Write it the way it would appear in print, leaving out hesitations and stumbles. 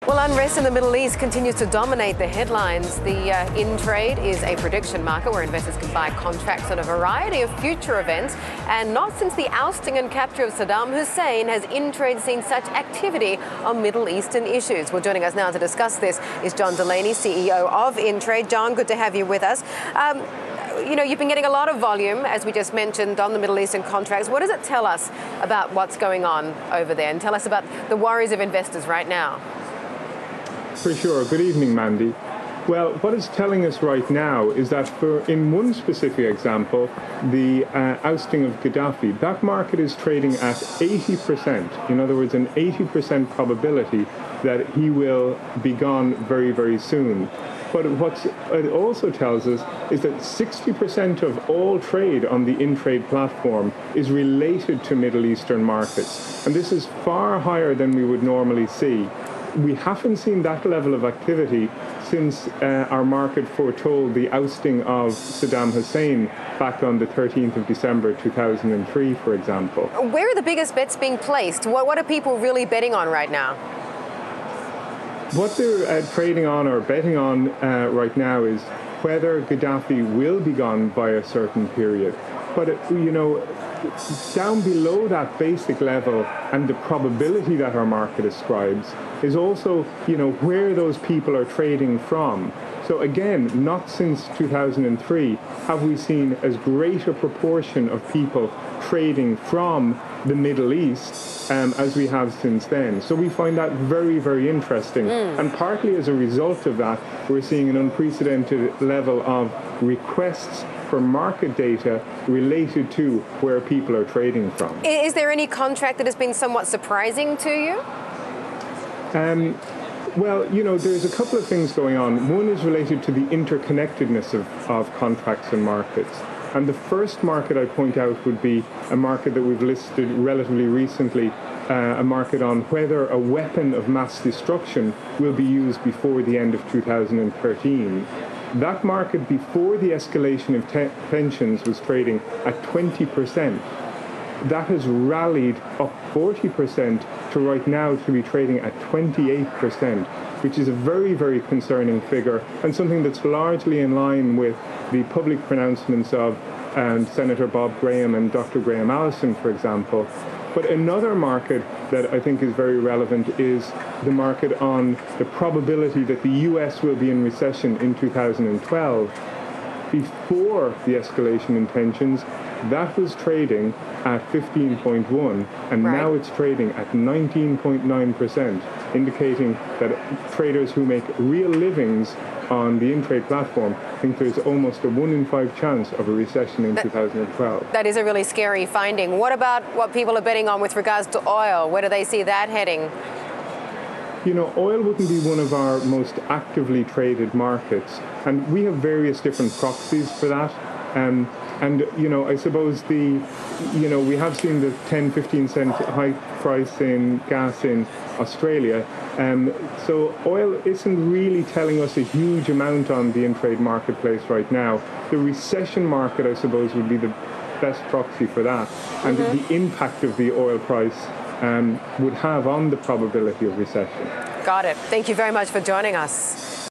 Well, unrest in the Middle East continues to dominate the headlines. The in-trade is a prediction market where investors can buy contracts on a variety of future events. And not since the ousting and capture of Saddam Hussein has in-trade seen such activity on Middle Eastern issues. Well, joining us now to discuss this is Delaney, CEO of in-trade. John, good to have you with us. You've been getting a lot of volume, as we just mentioned, on the Middle Eastern contracts. What does it tell us about what's going on over there? And tell us about the worries of investors right now. For sure. Good evening, Mandy. Well, what it's telling us right now is that in one specific example, the ousting of Gaddafi, that market is trading at 80%. In other words, an 80% probability that he will be gone very, very soon. But what it also tells us is that 60% of all trade on the in-trade platform is related to Middle Eastern markets. And this is far higher than we would normally see. We haven't seen that level of activity since our market foretold the ousting of Saddam Hussein back on the 13th of December 2003, for example. Where are the biggest bets being placed? What are people really betting on right now? What they're trading on or betting on right now is whether Gaddafi will be gone by a certain period. But, down below that basic level and the probability that our market ascribes is also, where those people are trading from. So again, not since 2003 have we seen as great a proportion of people trading from the Middle East as we have since then. So we find that very, very interesting. And partly as a result of that, we're seeing an unprecedented level of requests for market data related to where people are trading from. Is there any contract that has been somewhat surprising to you? Well, there's a couple of things going on. One is related to the interconnectedness of contracts and markets. And the first market I point out would be a market that we've listed relatively recently, a market on whether a weapon of mass destruction will be used before the end of 2013. That market, before the escalation of tensions, was trading at 20%. That has rallied up 40% to right now to be trading at 28%, which is a very, very concerning figure and something that's largely in line with the public pronouncements of Senator Bob Graham and Dr. Graham Allison, for example. But another market that I think is very relevant is the market on the probability that the US will be in recession in 2012. Before the escalation in tensions, that was trading at 15.1, and now it's trading at 19.9%, indicating that traders who make real livings on the in-trade platform think there's almost a 1 in 5 chance of a recession in 2012. That is a really scary finding. What about what people are betting on with regards to oil? Where do they see that heading? Oil wouldn't be one of our most actively traded markets, and we have various different proxies for that. I suppose we have seen the 10-15 cent high price in gas in Australia. So oil isn't really telling us a huge amount on the in-trade marketplace right now. The recession market, I suppose, would be the best proxy for that, and the impact of the oil price would have on the probability of recession. Got it. Thank you very much for joining us.